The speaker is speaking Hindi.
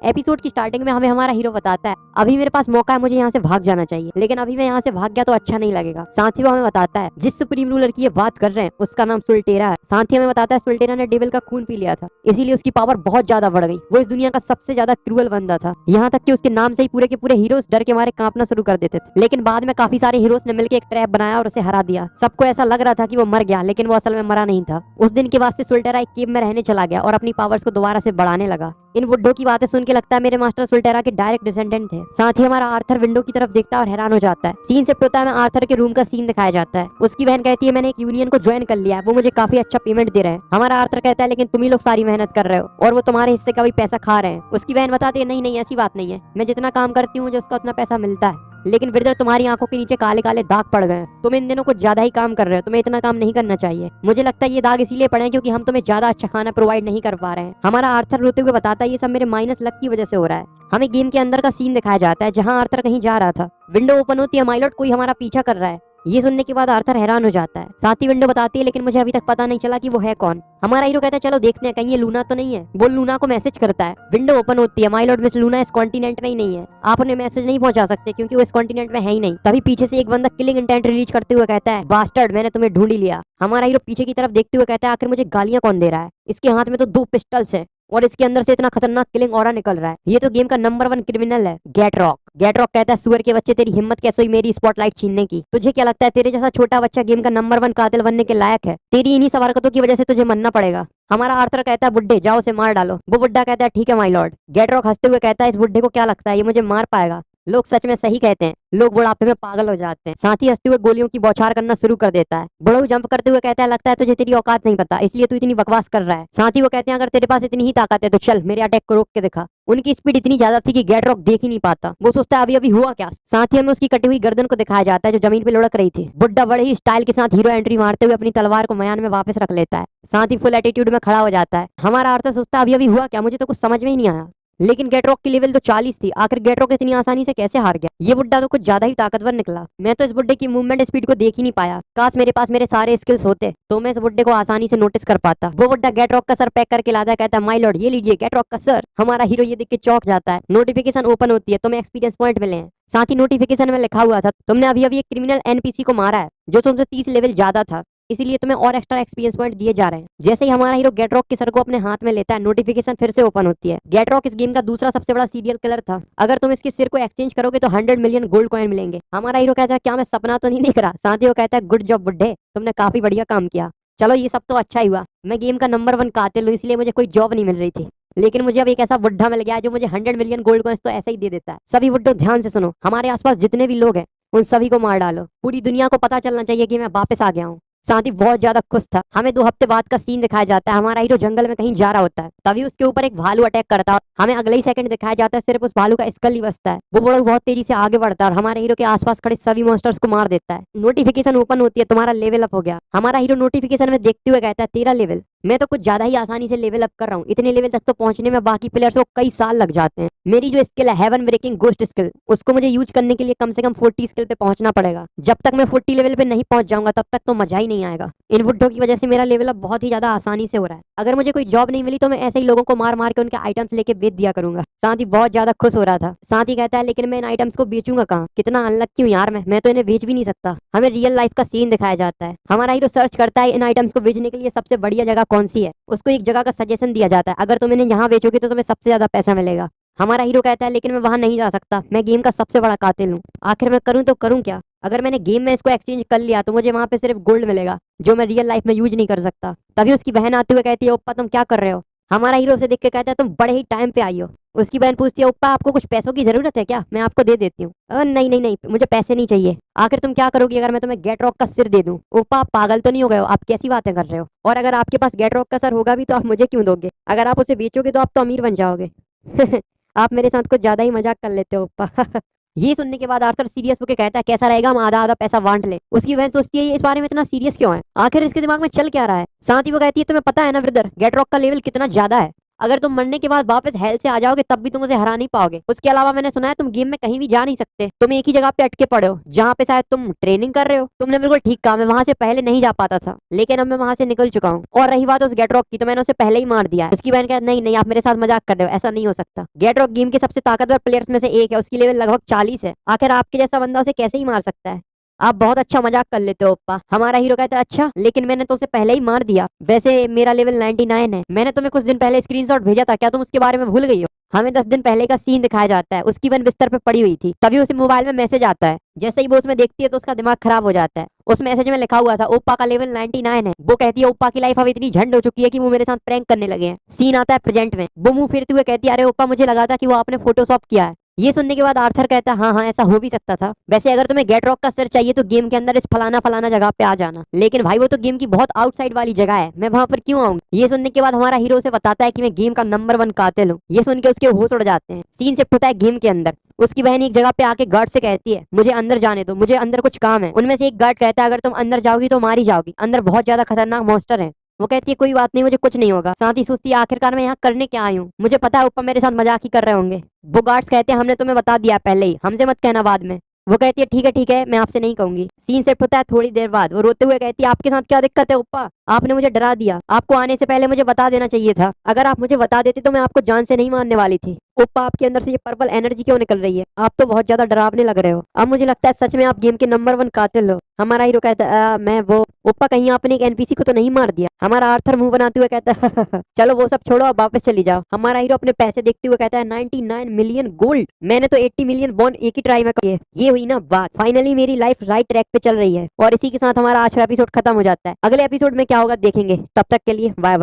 एपिसोड की स्टार्टिंग में हमें हमारा हीरो बताता है अभी मेरे पास मौका है, मुझे यहाँ से भाग जाना चाहिए, लेकिन अभी मैं यहाँ से भाग गया तो अच्छा नहीं लगेगा। साथ ही वो हमें बताता है जिस सुप्रीम रूलर की ये बात कर रहे हैं उसका नाम सुल्टेरा है। साथ ही हमें बताता है सुल्टेरा ने डेविल का खून पी लिया था, इसीलिए उसकी पावर बहुत ज्यादा बढ़ गई। वो इस दुनिया का सबसे ज्यादा क्रूअल बंदा था, यहाँ तक कि उसके नाम से ही पूरे के पूरे हीरोज डर के मारे कांपना शुरू कर देते थे। लेकिन बाद में काफी सारे हीरोज ने मिलकर एक ट्रैप बनाया और उसे हरा दिया। सबको ऐसा लग रहा था कि वो मर गया, लेकिन वो असल में मरा नहीं था। उस दिन के बाद से सुल्टेरा एक केव में रहने चला गया और अपनी पावर्स को दोबारा से बढ़ाने लगा। इन बुड्ढों की बातें सुन के लगता है मेरे मास्टर सुल्टेरा के डायरेक्ट डिसेंडेंट थे। साथ ही हमारा आर्थर विंडो की तरफ देखता है और हैरान हो जाता है। सीन शिफ्ट होता है, हमें आर्थर के रूम का सीन दिखाया जाता है। उसकी बहन कहती है मैंने एक यूनियन को ज्वाइन कर लिया है, वो मुझे काफी अच्छा पेमेंट दे रहे हैं। हमारा आर्थर कहता है लेकिन तुम ही लोग सारी मेहनत कर रहे हो और वो तुम्हारे हिस्से का भी पैसा खा रहे हैं। उसकी बहन बताती है नहीं नहीं ऐसी बात नहीं है, मैं जितना काम करती हूँ मुझे उसका उतना पैसा मिलता है, लेकिन ब्रदर तुम्हारी आंखों के नीचे काले काले दाग पड़ गए हैं। तुम इन दिनों कुछ ज्यादा ही काम कर रहे हो, तुम्हें इतना काम नहीं करना चाहिए। मुझे लगता है ये दाग इसीलिए पड़े हैं क्योंकि हम तुम्हें ज्यादा अच्छा खाना प्रोवाइड नहीं कर पा रहे हैं। हमारा आर्थर रोते हुए बताता है ये सब मेरे माइनस लक की वजह से हो रहा है। हमें गेम के अंदर का सीन दिखाया जाता है जहाँ आर्थर कहीं जा रहा था। विंडो ओपन होती है, माइलॉर्ड कोई हमारा पीछा कर रहा है। ये सुनने के बाद आर्थर हैरान हो जाता है। साथ ही विंडो बताती है लेकिन मुझे अभी तक पता नहीं चला कि वो है कौन। हमारा हीरो कहता है चलो देखते हैं कहीं ये लूना तो नहीं है। वो लूना को मैसेज करता है। विंडो ओपन होती है, माय लॉर्ड मिस लूना इस कॉन्टिनेंट में ही नहीं है, आप उन्हें मैसेज नहीं पहुंचा सकते क्योंकि वो इस कॉन्टिनेंट में है ही नहीं। तभी पीछे से एक बंदा किलिंग इंटेंट रिलीज करते हुए कहता है बास्टर्ड मैंने तुम्हें ढूंढ ही लिया। हमारा हीरो पीछे की तरफ देखते हुए कहता है आखिर मुझे गालियां कौन दे रहा है, इसके हाथ में तो 2 पिस्टल्स है और इसके अंदर से इतना खतरनाक किलिंग ऑरा निकल रहा है, ये तो गेम का नंबर 1 क्रिमिनल है गेटरॉक। गेटरॉक कहता है सुअर के बच्चे तेरी हिम्मत कैसे हुई मेरी स्पॉटलाइट छीनने की, तुझे क्या लगता है तेरे जैसा छोटा बच्चा गेम का नंबर 1 कातिल बनने के लायक है, तेरी इन्हीं सब हरकतों की वजह से तुझे मरना पड़ेगा। हमारा आर्थर कहता है बुड्ढे जाओ उसे मार डालो। वो बुड्ढा कहता है ठीक है माय लॉर्ड। गेटरॉक हंसते हुए कहता है इस बुड्ढे को क्या लगता है ये मुझे मार पाएगा, लोग सच में सही कहते हैं, लोग बुढ़ापे में पागल हो जाते हैं। साथ ही हंसते हुए गोलियों की बौछार करना शुरू कर देता है। बुढ़ऊ जंप करते हुए कहता है लगता है तुझे तेरी औकात नहीं पता इसलिए तू इतनी बकवास कर रहा है। साथ ही वो कहते हैं अगर तेरे पास इतनी ही ताकत है तो चल मेरे अटैक को रोक के दिखा। उनकी स्पीड इतनी ज्यादा थी कि गेटरॉक देख ही नहीं पाता, वो सोचता है अभी अभी हुआ क्या। साथ ही हमें उसकी कटी हुई गर्दन को दिखाया जाता है जो जमीन पे लुढ़क रही थी। बुड्ढा बड़े ही स्टाइल के साथ हीरो एंट्री मारते हुए अपनी तलवार को मयान में वापस रख लेता है। साथ ही फुल एटीट्यूड में खड़ा हो जाता है। हमारा आर्थर सोचता है अभी अभी हुआ क्या, मुझे तो कुछ समझ में ही नहीं आया। लेकिन गेटरॉक की लेवल तो 40 थी, आखिर गेटरॉक इतनी आसानी से कैसे हार गया। ये बुड्ढा तो कुछ ज्यादा ही ताकतवर निकला। मैं तो इस बुड्ढे की मूवमेंट स्पीड को देख ही नहीं पाया, काश मेरे पास मेरे सारे स्किल्स होते तो मैं इस बुड्ढे को आसानी से नोटिस कर पाता। वो बुड्ढा गेटरॉक का सर पैक करके लाता है, कहता है माय लॉर्ड ये लीजिए गेटरॉक का सर। हमारा हीरो ये देख के चौंक जाता है। नोटिफिकेशन ओपन होती है, तुम्हें एक्सपीरियंस पॉइंट मिले हैं। साथ ही नोटिफिकेशन में लिखा हुआ था तुमने अभी अभी एक क्रिमिनल एनपीसी को मारा है जो तुमसे 30 लेवल ज्यादा था, इसीलिए तुम्हें और एक्स्ट्रा एक्सपीरियंस पॉइंट दिए जा रहे हैं। जैसे ही हमारा हीरो गेटरॉक के सर को अपने हाथ में लेता है नोटिफिकेशन फिर से ओपन होती है। गेटरॉक इस गेम का दूसरा सबसे बड़ा सीरियल किलर था, अगर तुम इसके सिर को एक्सचेंज करोगे तो 100 मिलियन गोल्ड कॉइन मिलेंगे। हमारा हीरो कहता है क्या मैं सपना तो नहीं देख रहा। साथ ही वो कहता है गुड जॉब बुड्ढे, तुमने काफी बढ़िया काम किया। चलो ये सब तो अच्छा ही हुआ, मैं गेम का नंबर 1 कातिल हूँ इसलिए मुझे कोई जॉब नहीं मिल रही थी, लेकिन मुझे अब एक ऐसा बुड्ढा मिल गया जो मुझे 100 मिलियन गोल्ड कॉइंस तो ऐसे ही दे देता है। सभी बुड्ढों ध्यान से सुनो, हमारे आसपास जितने भी लोग हैं उन सभी को मार डालो, पूरी दुनिया को पता चलना चाहिए कि मैं वापस आ गया हूँ। साथ ही बहुत ज्यादा खुश था। हमें 2 हफ्ते बाद का सीन दिखाया जाता है। हमारा हीरो जंगल में कहीं जा रहा होता है, तभी उसके ऊपर एक भालू अटैक करता है। हमें अगले ही सेकंड दिखाया जाता है सिर्फ उस भालू का स्कल ही बचता है। वो बड़ा बहुत तेजी से आगे बढ़ता है और हमारे हीरो के आसपास खड़े सभी मॉन्स्टर्स को मार देता है। नोटिफिकेशन ओपन होती है, तुम्हारा लेवल अप हो गया। हमारा हीरो नोटिफिकेशन में देखते हुए कहता है 13 लेवल, मैं तो कुछ ज्यादा ही आसानी से लेवल अप कर रहा हूँ, इतने लेवल तक तो पहुंचने में बाकी प्लेयर्स को कई साल लग जाते हैं। मेरी जो स्किल है हेवन ब्रेकिंग गोस्ट स्किल, उसको मुझे यूज करने के लिए कम से कम 40 स्किल पे पहुंचना पड़ेगा। जब तक मैं 40 लेवल पे नहीं पहुंच जाऊंगा तब तक तो मजा ही नहीं आएगा। इन बुड्ढों की वजह से मेरा लेवल अप बहुत ही ज्यादा आसानी से हो रहा है। अगर मुझे कोई जॉब नहीं मिली तो मैं ऐसे ही लोगों को मार मार के उनके आइटम्स लेके बेच दिया करूंगा। साथ ही बहुत ज्यादा खुश हो रहा था। साथ ही कहता है लेकिन मैं इन आइटम्स को बेचूंगा कहाँ, कितना अनलक्की हूँ यार मैं तो इन्हें बेच भी नहीं सकता। हमें रियल लाइफ का सीन दिखाया जाता है। हमारा हीरो सर्च करता है इन आइटम्स को बेचने के लिए सबसे बढ़िया जगह कौन सी है। उसको एक जगह का सजेशन दिया जाता है, अगर तुम इन्हें यहाँ बेचोगे तो तुम्हें सबसे ज्यादा पैसा मिलेगा। हमारा हीरो कहता है लेकिन मैं वहां नहीं जा सकता, मैं गेम का सबसे बड़ा कातिल हूँ, आखिर मैं करूँ तो करूँ क्या। अगर मैंने गेम में इसको एक्सचेंज कर लिया तो मुझे वहां पे सिर्फ गोल्ड मिलेगा जो मैं रियल लाइफ में यूज नहीं कर सकता। तभी उसकी बहन आते हुए कहती है ओप्पा तुम क्या कर रहे हो। हमारा हीरो उसे देख के कहता है तुम बड़े ही टाइम पे आई हो। उसकी बहन पूछती है ओप्पा आपको कुछ पैसों की जरूरत है क्या, मैं आपको दे देती हूँ। नहीं नहीं नहीं मुझे पैसे नहीं चाहिए, आखिर तुम क्या करोगी अगर मैं तुम्हें गेटरॉक का सिर दे दूं। ओप्पा आप पागल तो नहीं हो गए हो, आप कैसी बातें कर रहे हो, और अगर आपके पास गेटरॉक का सर होगा भी तो आप मुझे क्यों दोगे, अगर आप उसे बेचोगे तो आप तो अमीर बन जाओगे। आप मेरे साथ कुछ ज्यादा ही मजाक कर लेते हो ओप्पा। ये सुनने के बाद आर्थर सीरियस होकर कहता है कैसा रहेगा हम आधा आधा पैसा बांट ले। उसकी बहन सोचती है ये इस बारे में इतना सीरियस क्यों है, आखिर इसके दिमाग में चल क्या रहा है। साथ ही वो कहती है तुम्हें पता है ना ब्रदर गेटरॉक का लेवल कितना ज्यादा है, अगर तुम मरने के बाद वापस हेल से आ जाओगे तब भी तुम उसे हरा नहीं पाओगे। उसके अलावा मैंने सुना है तुम गेम में कहीं भी जा नहीं सकते, तुम एक ही जगह पे अटके पड़े हो जहाँ पे शायद तुम ट्रेनिंग कर रहे हो। तुमने बिल्कुल ठीक कहा, मैं वहां से पहले नहीं जा पाता था, लेकिन अब मैं वहां से निकल चुका हूँ। और रही बात उस गेटरॉक की, तो मैंने उसे पहले ही मार दिया है। उसकी बहन कहती नहीं नहीं, आप मेरे साथ मजाक कर रहे हो, ऐसा नहीं हो सकता। गेटरॉक गेम के सबसे ताकतवर प्लेयर्स में से एक है, उसकी लेवल लगभग 40 है। आखिर आपके जैसा बंदा उसे कैसे ही मार सकता है? आप बहुत अच्छा मजाक कर लेते हो ओप्पा। हमारा हीरो कहता है अच्छा, लेकिन मैंने तो उसे पहले ही मार दिया। वैसे मेरा लेवल 99 है। मैंने तुम्हें कुछ दिन पहले स्क्रीनशॉट भेजा था, क्या तुम उसके बारे में भूल गई हो? हमें 10 दिन पहले का सीन दिखाया जाता है। उसकी बहन बिस्तर पे पड़ी हुई थी, तभी उसे मोबाइल में मैसेज आता है। जैसे ही वो उसमें देखती है तो उसका दिमाग खराब हो जाता है। उस मैसेज में लिखा हुआ था ओप्पा का लेवल 99 है। वो कहती है ओप्पा की लाइफ अब इतनी झंड हो चुकी है कि वो मेरे साथ प्रैंक करने लगे हैं। सीन आता है प्रेजेंट में। वो मुंह फेरते हुए कहती है अरे ओप्पा, मुझे लगा था कि वो आपने फोटोशॉप किया है। ये सुनने के बाद आर्थर कहता है हाँ हाँ, ऐसा हो भी सकता था। वैसे अगर तुम्हें गेट रॉक का सर चाहिए तो गेम के अंदर इस फलाना फलाना जगह पे आ जाना। लेकिन भाई वो तो गेम की बहुत आउटसाइड वाली जगह है, मैं वहां पर क्यों आऊँ? ये सुनने के बाद हमारा हीरो उसे बताता है कि मैं गेम का नंबर 1 कातिल हूँ। ये सुन के उसके होश उड़ जाते हैं। सीन शिफ्ट होता है गेम के अंदर। उसकी बहन एक जगह पे आके गार्ड से कहती है मुझे अंदर जाने दो, मुझे अंदर कुछ काम है। उनमें से एक गार्ड कहता है अगर तुम अंदर जाओगी तो मारी जाओगी, अंदर बहुत ज्यादा खतरनाक मॉन्स्टर है। वो कहती है कोई बात नहीं, मुझे कुछ नहीं होगा। साथ ही सोचती है आखिरकार मैं यहाँ करने क्या आई हूँ, मुझे पता है ऊपर मेरे साथ मजाक ही कर रहे होंगे। वो गार्ड्स कहते हैं हमने तुम्हें बता दिया पहले ही, हमसे मत कहना बाद में। वो कहती है ठीक है, मैं आपसे नहीं कहूंगी। सीन सेट होता है थोड़ी देर बाद। वो रोते हुए कहती है आपके साथ क्या दिक्कत है ऊपर? आपने मुझे डरा दिया, आपको आने से पहले मुझे बता देना चाहिए था। अगर आप मुझे बता देते तो मैं आपको जान से नहीं मारने वाली थी। ओप्पा, आपके अंदर से ये पर्पल एनर्जी क्यों निकल रही है? आप तो बहुत ज्यादा डरावने लग रहे हो। अब मुझे लगता है सच में आप गेम के नंबर 1 कातिल हो। हमारा हीरो कहता है मैं वो। ओप्पा, कहीं आपने एक एनपीसी को तो नहीं मार दिया? हमारा आर्थर मुंह बनाते हुए कहता है चलो वो सब छोड़ो, अब वापस चली जाओ। हमारा हीरो अपने पैसे देखते हुए कहता है 99 मिलियन गोल्ड, मैंने तो 80 मिलियन बॉन्ड एक ही ट्राई में किए। ये हुई ना बात। फाइनली मेरी लाइफ राइट ट्रैक पे चल रही है। और इसी के साथ हमारा आज का एपिसोड खत्म हो जाता है। अगले एपिसोड में क्या होगा देखेंगे, तब तक के लिए बाय बाय।